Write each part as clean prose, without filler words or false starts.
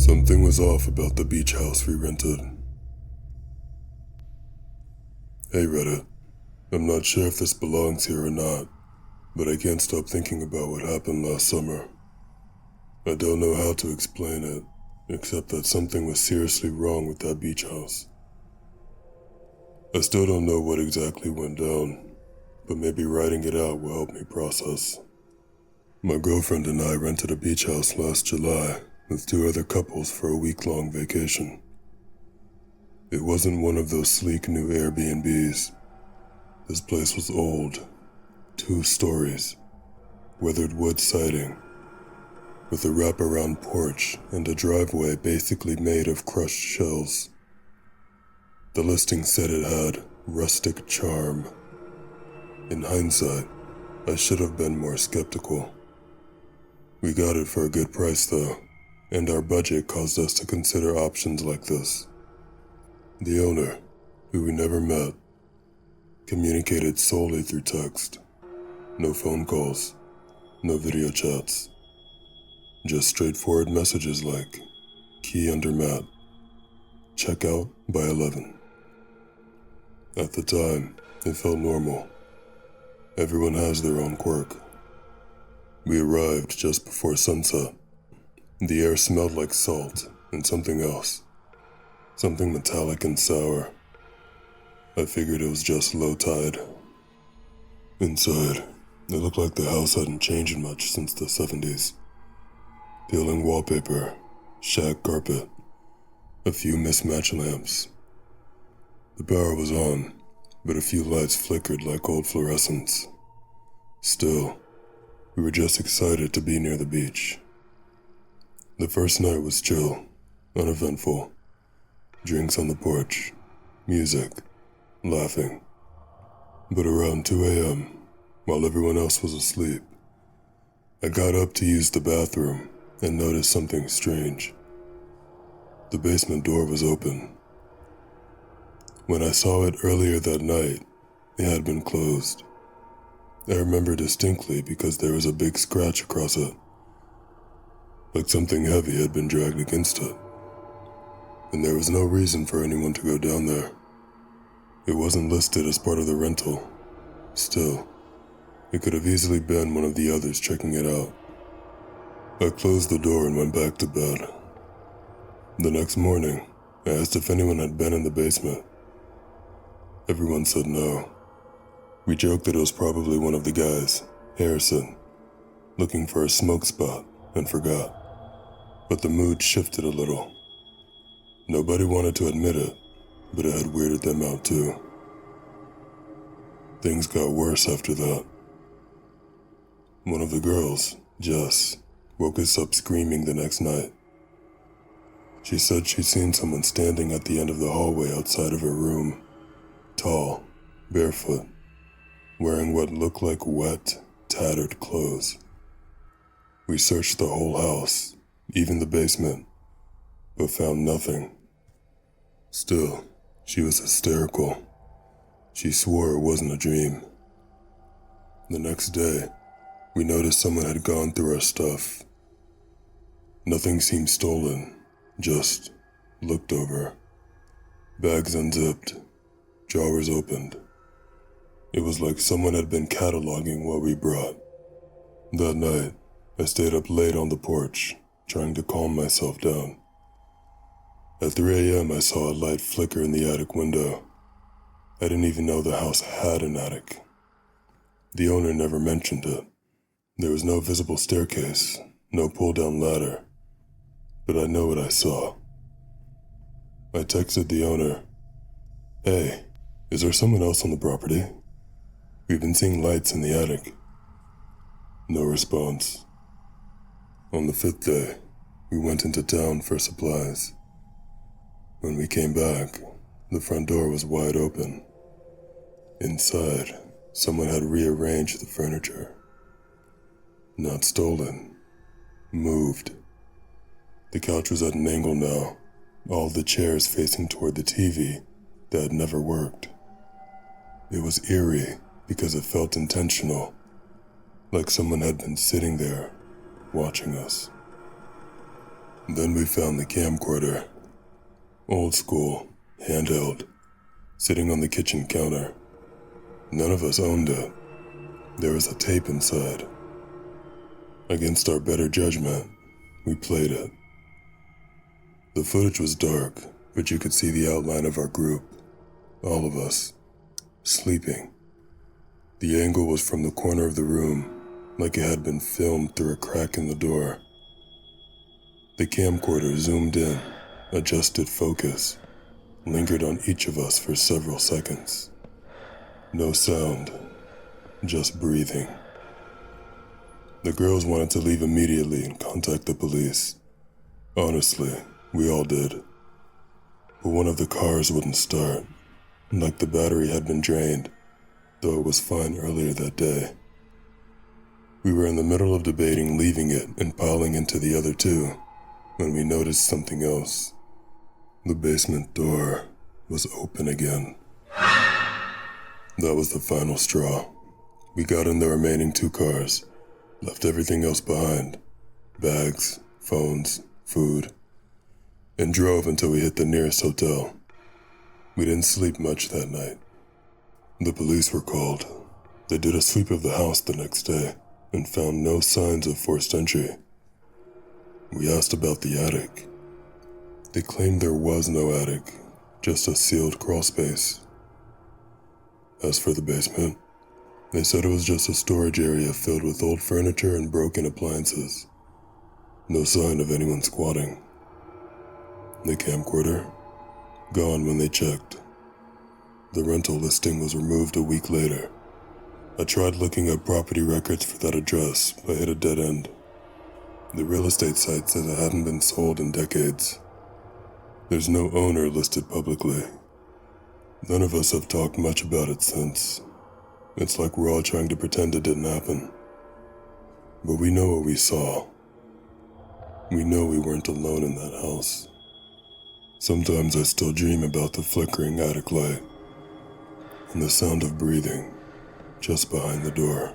Something was off about the beach house we rented. Hey Reddit, I'm not sure if this belongs here or not, but I can't stop thinking about what happened last summer. I don't know how to explain it, except that something was seriously wrong with that beach house. I still don't know what exactly went down, but maybe writing it out will help me process. My girlfriend and I rented a beach house last July with 2 other couples for a week-long vacation. It wasn't one of those sleek new Airbnbs. This place was old, 2 stories, weathered wood siding, with a wraparound porch and a driveway basically made of crushed shells. The listing said it had rustic charm. In hindsight, I should have been more skeptical. We got it for a good price though, and our budget caused us to consider options like this. The owner, who we never met, communicated solely through text. No phone calls, no video chats. Just straightforward messages like, key under mat, check out by 11. At the time, it felt normal. Everyone has their own quirk. We arrived just before sunset. The air smelled like salt and something else. Something metallic and sour. I figured it was just low tide. Inside, it looked like the house hadn't changed much since the 70s. Peeling wallpaper, shag carpet, a few mismatched lamps. The power was on, but a few lights flickered like old fluorescents. Still, we were just excited to be near the beach. The first night was chill, uneventful. Drinks on the porch, music, laughing. But around 2 a.m., while everyone else was asleep, I got up to use the bathroom and noticed something strange. The basement door was open. When I saw it earlier that night, it had been closed. I remember distinctly because there was a big scratch across it, like something heavy had been dragged against it. And there was no reason for anyone to go down there. It wasn't listed as part of the rental. Still, it could have easily been one of the others checking it out. I closed the door and went back to bed. The next morning, I asked if anyone had been in the basement. Everyone said no. We joked that it was probably one of the guys, Harrison, looking for a smoke spot and forgot. But the mood shifted a little. Nobody wanted to admit it, but it had weirded them out too. Things got worse after that. One of the girls, Jess, woke us up screaming the next night. She said she'd seen someone standing at the end of the hallway outside of her room, tall, barefoot, wearing what looked like wet, tattered clothes. We searched the whole house, even the basement, but found nothing. Still, she was hysterical. She swore it wasn't a dream. The next day, we noticed someone had gone through our stuff. Nothing seemed stolen, just looked over. Bags unzipped, drawers opened. It was like someone had been cataloging what we brought. That night, I stayed up late on the porch, trying to calm myself down. At 3 a.m., I saw a light flicker in the attic window. I didn't even know the house had an attic. The owner never mentioned it. There was no visible staircase, no pull-down ladder. But I know what I saw. I texted the owner, "Hey, is there someone else on the property? We've been seeing lights in the attic." No response. On the 5th day, we went into town for supplies. When we came back, the front door was wide open. Inside, someone had rearranged the furniture. Not stolen, moved. The couch was at an angle now, all the chairs facing toward the TV that had never worked. It was eerie because it felt intentional, like someone had been sitting there, watching us. Then we found the camcorder. Old school, handheld, sitting on the kitchen counter. None of us owned it. There was a tape inside. Against our better judgment, we played it. The footage was dark, but you could see the outline of our group. All of us. Sleeping. The angle was from the corner of the room, like it had been filmed through a crack in the door. The camcorder zoomed in, adjusted focus, lingered on each of us for several seconds. No sound, just breathing. The girls wanted to leave immediately and contact the police. Honestly, we all did. But one of the cars wouldn't start, like the battery had been drained, though it was fine earlier that day. We were in the middle of debating leaving it and piling into the other two, when we noticed something else. The basement door was open again. That was the final straw. We got in the remaining two cars, left everything else behind, bags, phones, food, and drove until we hit the nearest hotel. We didn't sleep much that night. The police were called. They did a sweep of the house the next day and found no signs of forced entry. We asked about the attic. They claimed there was no attic, just a sealed crawl space. As for the basement, they said it was just a storage area filled with old furniture and broken appliances. No sign of anyone squatting. The camcorder? Gone when they checked. The rental listing was removed a week later. I tried looking up property records for that address, but hit a dead end. The real estate site says it hadn't been sold in decades. There's no owner listed publicly. None of us have talked much about it since. It's like we're all trying to pretend it didn't happen. But we know what we saw. We know we weren't alone in that house. Sometimes I still dream about the flickering attic light and the sound of breathing just behind the door.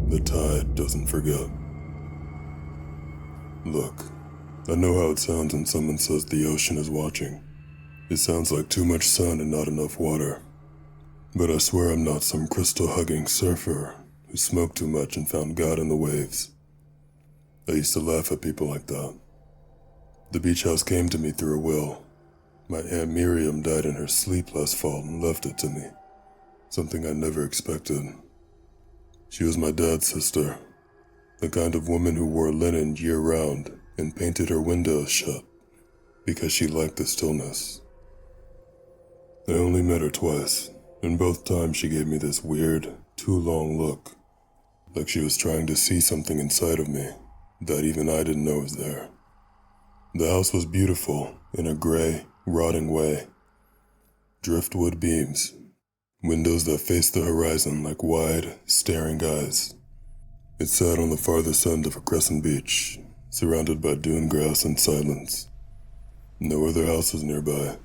The tide doesn't forget. Look, I know how it sounds when someone says the ocean is watching. It sounds like too much sun and not enough water. But I swear I'm not some crystal-hugging surfer who smoked too much and found God in the waves. I used to laugh at people like that. The beach house came to me through a will. My Aunt Miriam died in her sleep last fall and left it to me. Something I never expected. She was my dad's sister, the kind of woman who wore linen year-round and painted her windows shut because she liked the stillness. I only met her twice, and both times she gave me this weird, too long look, like she was trying to see something inside of me that even I didn't know was there. The house was beautiful in a gray, rotting way. Driftwood beams, windows that faced the horizon like wide, staring eyes. It sat on the farthest end of a crescent beach, surrounded by dune grass and silence. No other houses nearby,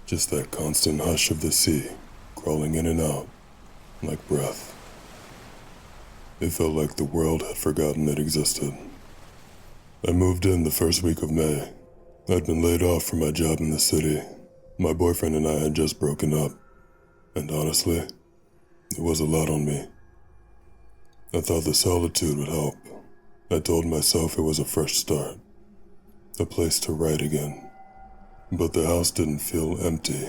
just that constant hush of the sea, crawling in and out, like breath. It felt like the world had forgotten it existed. I moved in the first week of May. I'd been laid off from my job in the city. My boyfriend and I had just broken up, and honestly, it was a lot on me. I thought the solitude would help. I told myself it was a fresh start, a place to write again. But the house didn't feel empty.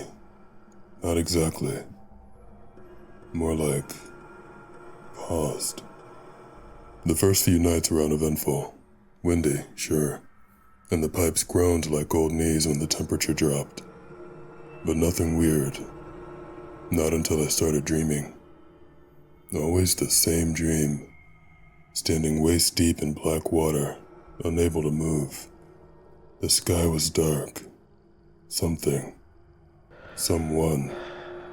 Not exactly. More like paused. The first few nights were uneventful. Windy, sure, and the pipes groaned like old knees when the temperature dropped. But nothing weird. Not until I started dreaming. Always the same dream. Standing waist deep in black water, unable to move. The sky was dark. Something, someone,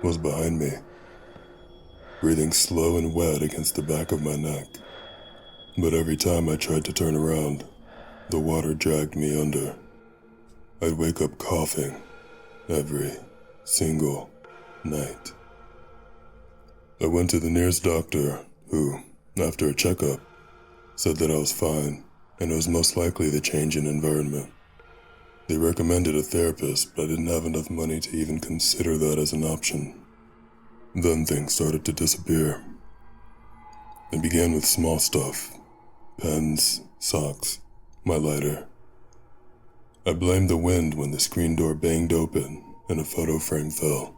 was behind me. Breathing slow and wet against the back of my neck. But every time I tried to turn around, the water dragged me under. I'd wake up coughing every single night. I went to the nearest doctor, who, after a checkup, said that I was fine and it was most likely the change in environment. They recommended a therapist, but I didn't have enough money to even consider that as an option. Then things started to disappear. It began with small stuff: pens, socks, my lighter. I blamed the wind when the screen door banged open and a photo frame fell.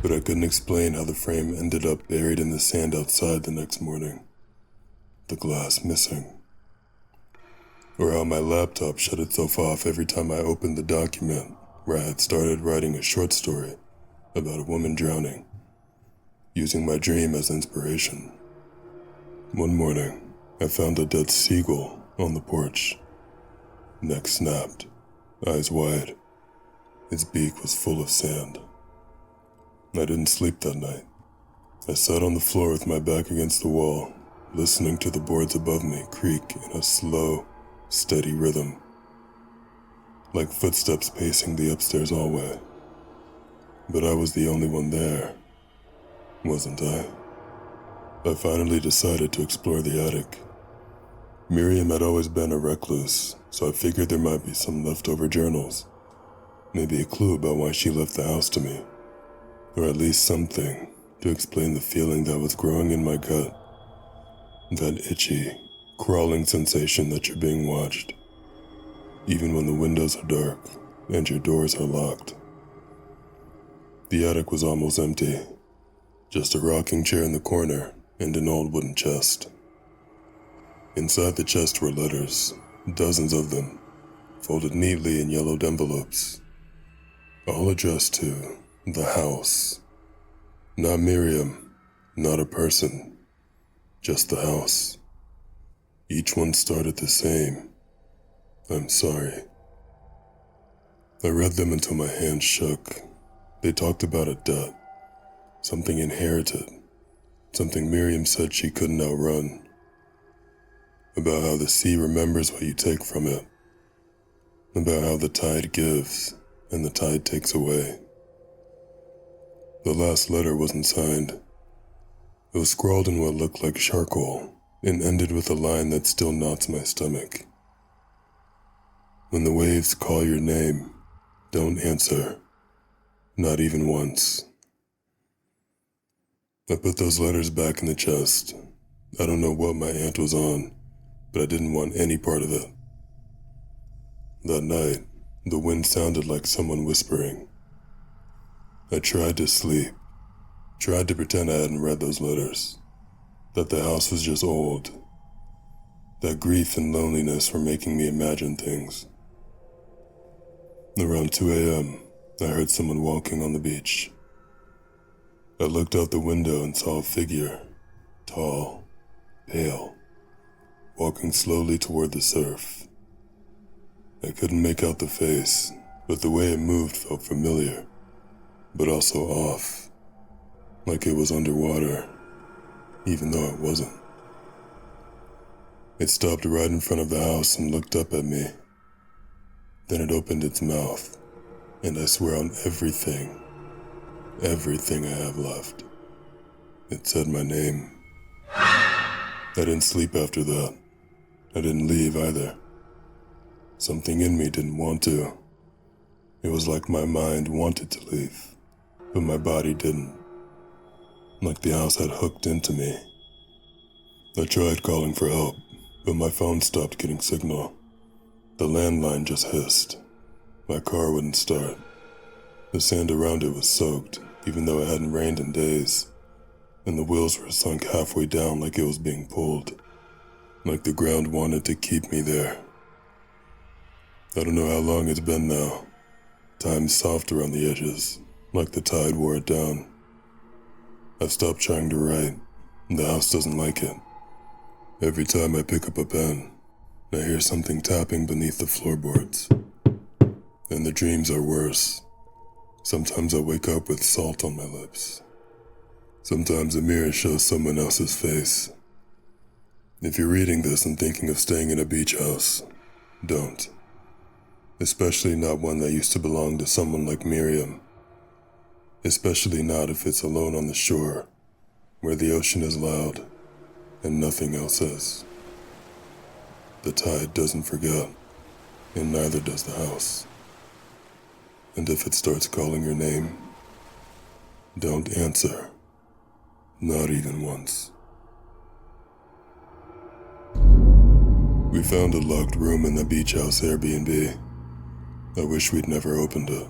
But I couldn't explain how the frame ended up buried in the sand outside the next morning, the glass missing. Or how my laptop shut itself off every time I opened the document where I had started writing a short story about a woman drowning, using my dream as inspiration. One morning, I found a dead seagull on the porch. Neck snapped, eyes wide. Its beak was full of sand. I didn't sleep that night. I sat on the floor with my back against the wall, listening to the boards above me creak in a slow, steady rhythm, like footsteps pacing the upstairs hallway. But I was the only one there, wasn't I? I finally decided to explore the attic. Miriam had always been a recluse, so I figured there might be some leftover journals, maybe a clue about why she left the house to me, or at least something to explain the feeling that was growing in my gut, that itchy, crawling sensation that you're being watched, even when the windows are dark and your doors are locked. The attic was almost empty, just a rocking chair in the corner and an old wooden chest. Inside the chest were letters, dozens of them, folded neatly in yellowed envelopes, all addressed to the house. Not Miriam, not a person, just the house. Each one started the same: I'm sorry. I read them until my hands shook. They talked about a debt, something inherited, something Miriam said she couldn't outrun. About how the sea remembers what you take from it. About how the tide gives and the tide takes away. The last letter wasn't signed. It was scrawled in what looked like charcoal and ended with a line that still knots my stomach. When the waves call your name, don't answer. Not even once. I put those letters back in the chest. I don't know what my aunt was on, but I didn't want any part of it. That night, the wind sounded like someone whispering. I tried to sleep, tried to pretend I hadn't read those letters, that the house was just old, that grief and loneliness were making me imagine things. Around 2 a.m., I heard someone walking on the beach. I looked out the window and saw a figure, tall, pale, walking slowly toward the surf. I couldn't make out the face, but the way it moved felt familiar, but also off, like it was underwater, even though it wasn't. It stopped right in front of the house and looked up at me. Then it opened its mouth, and I swear on everything I have left, it said my name. I didn't sleep after that. I didn't leave either. Something in me didn't want to. It was like my mind wanted to leave, but my body didn't. Like the house had hooked into me. I tried calling for help, but my phone stopped getting signal. The landline just hissed. My car wouldn't start. The sand around it was soaked, even though it hadn't rained in days, and the wheels were sunk halfway down like it was being pulled, like the ground wanted to keep me there. I don't know how long it's been now. Time's soft around the edges, like the tide wore it down. I've stopped trying to write, and the house doesn't like it. Every time I pick up a pen, I hear something tapping beneath the floorboards. And the dreams are worse. Sometimes I wake up with salt on my lips. Sometimes a mirror shows someone else's face. If you're reading this and thinking of staying in a beach house, don't. Especially not one that used to belong to someone like Miriam. Especially not if it's alone on the shore, where the ocean is loud, and nothing else is. The tide doesn't forget, and neither does the house. And if it starts calling your name, don't answer. Not even once. We found a locked room in the beach house Airbnb. I wish we'd never opened it.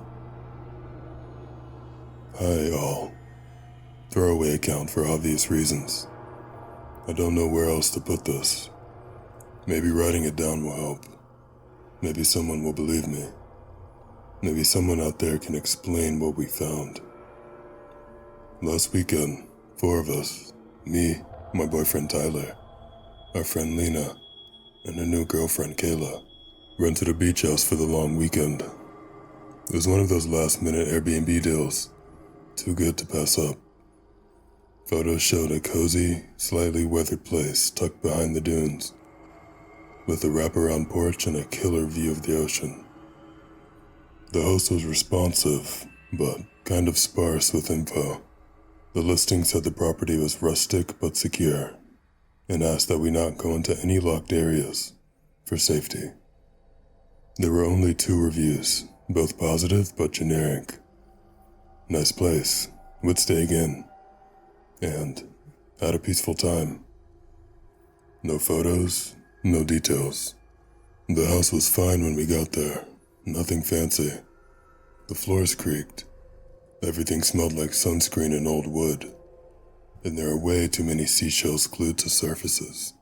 Hi, all. Throwaway account for obvious reasons. I don't know where else to put this. Maybe writing it down will help. Maybe someone will believe me. Maybe someone out there can explain what we found. Last weekend, 4 of us, me, my boyfriend Tyler, our friend Lena, and her new girlfriend Kayla, rented a beach house for the long weekend. It was one of those last-minute Airbnb deals, too good to pass up. Photos showed a cozy, slightly weathered place tucked behind the dunes, with a wraparound porch and a killer view of the ocean. The host was responsive, but kind of sparse with info. The listing said the property was rustic but secure, and asked that we not go into any locked areas, for safety. There were only 2 reviews, both positive but generic. Nice place, would stay again, and had a peaceful time. No photos, no details. The house was fine when we got there, nothing fancy. The floors creaked. Everything smelled like sunscreen and old wood, and there are way too many seashells glued to surfaces.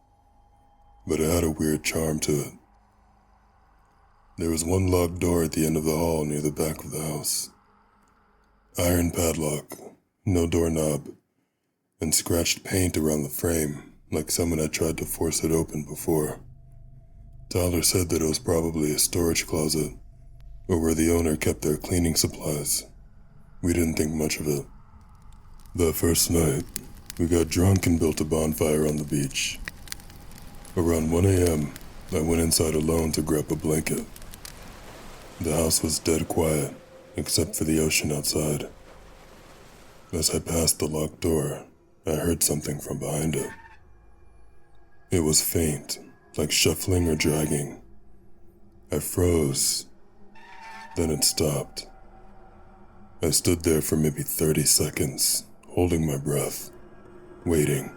But it had a weird charm to it. There was one locked door at the end of the hall near the back of the house. Iron padlock, no doorknob, and scratched paint around the frame, like someone had tried to force it open before. Tyler said that it was probably a storage closet, or where the owner kept their cleaning supplies. We didn't think much of it. That first night, we got drunk and built a bonfire on the beach. Around 1 a.m., I went inside alone to grab a blanket. The house was dead quiet, except for the ocean outside. As I passed the locked door, I heard something from behind it. It was faint, like shuffling or dragging. I froze. Then it stopped. I stood there for maybe 30 seconds, holding my breath, waiting.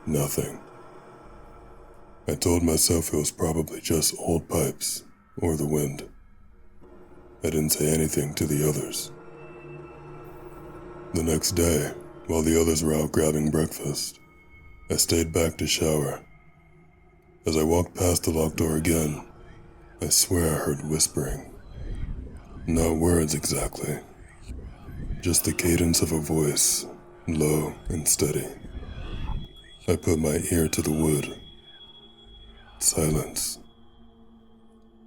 Nothing. I told myself it was probably just old pipes or the wind. I didn't say anything to the others. The next day, while the others were out grabbing breakfast, I stayed back to shower. As I walked past the locked door again, I swear I heard whispering. Not words exactly, just the cadence of a voice, low and steady. I put my ear to the wood. Silence.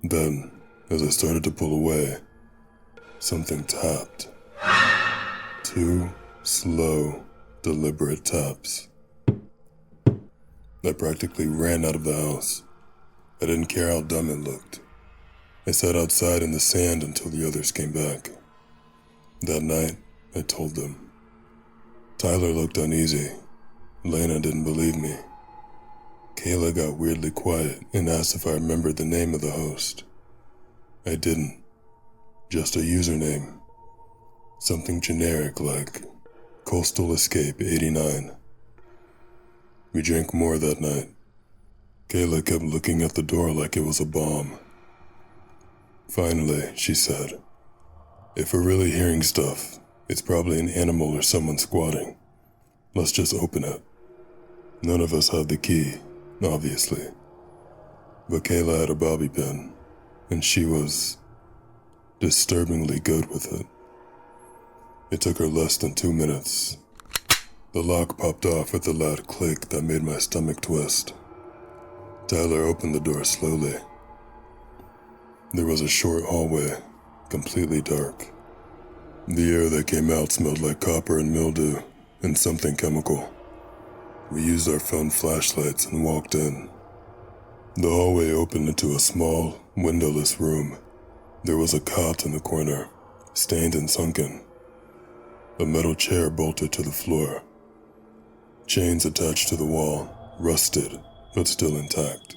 Then, as I started to pull away, something tapped. 2 slow, deliberate taps. I practically ran out of the house. I didn't care how dumb it looked. I sat outside in the sand until the others came back. That night, I told them. Tyler looked uneasy. Lena didn't believe me. Kayla got weirdly quiet and asked if I remembered the name of the host. I didn't. Just a username. Something generic like Coastal Escape 89. We drank more that night. Kayla kept looking at the door like it was a bomb. Finally, she said, "If we're really hearing stuff, it's probably an animal or someone squatting. Let's just open it." None of us had the key, obviously. But Kayla had a bobby pin, and she was disturbingly good with it. It took her less than 2 minutes. The lock popped off with a loud click that made my stomach twist. Tyler opened the door slowly. There was a short hallway, completely dark. The air that came out smelled like copper and mildew and something chemical. We used our phone flashlights and walked in. The hallway opened into a small, windowless room. There was a cot in the corner, stained and sunken. A metal chair bolted to the floor. chains attached to the wall, rusted but still intact.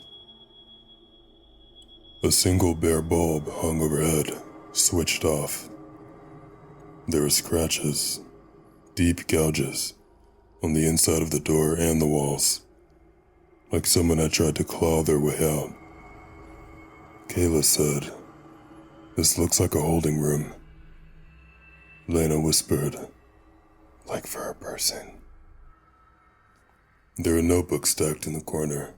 A single bare bulb hung overhead, switched off. There were scratches, deep gouges, on the inside of the door and the walls, like someone had tried to claw their way out. Kayla said, "This looks like a holding room." Lena whispered, "Like for a person." There were notebooks stacked in the corner,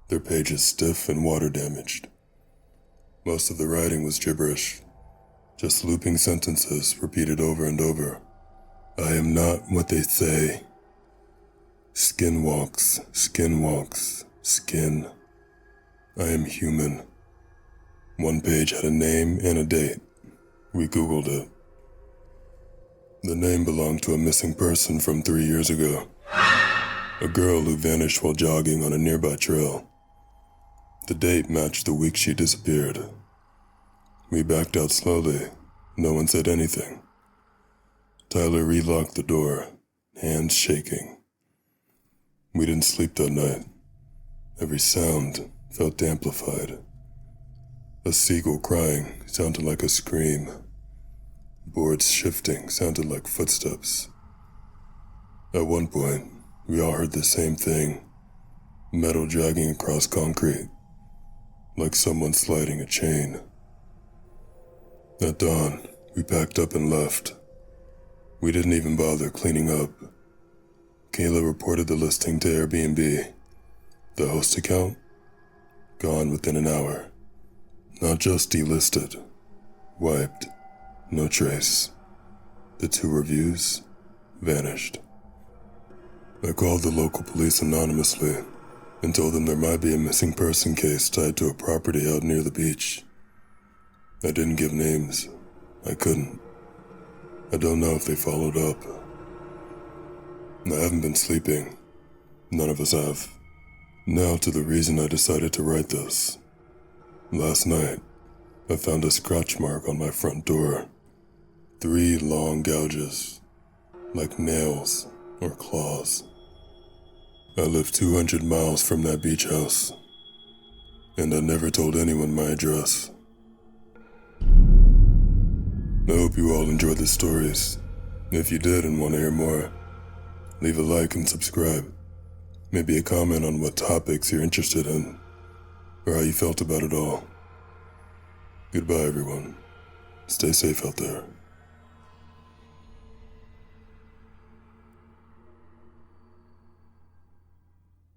their pages stiff and water-damaged. Most of the writing was gibberish, just looping sentences repeated over and over. "I am not what they say. Skin walks, skin. I am human." One page had a name and a date. We Googled it. The name belonged to a missing person from 3 years ago. A girl who vanished while jogging on a nearby trail. The date matched the week she disappeared. We backed out slowly. No one said anything. Tyler relocked the door, hands shaking. We didn't sleep that night. Every sound felt amplified. A seagull crying sounded like a scream. Boards shifting sounded like footsteps. At one point, we all heard the same thing. Metal dragging across concrete, like someone sliding a chain. At dawn, we packed up and left. We didn't even bother cleaning up. Kayla reported the listing to Airbnb. The host account? Gone within an hour. Not just delisted. Wiped. No trace. The 2 reviews vanished. I called the local police anonymously and told them there might be a missing person case tied to a property out near the beach. I didn't give names. I couldn't. I don't know if they followed up. I haven't been sleeping. None of us have. Now to the reason I decided to write this. Last night, I found a scratch mark on my front door. 3 long gouges, like nails or claws. I live 200 miles from that beach house, and I never told anyone my address. I hope you all enjoyed the stories. If you did and want to hear more, leave a like and subscribe. Maybe a comment on what topics you're interested in, or how you felt about it all. Goodbye, everyone. Stay safe out there.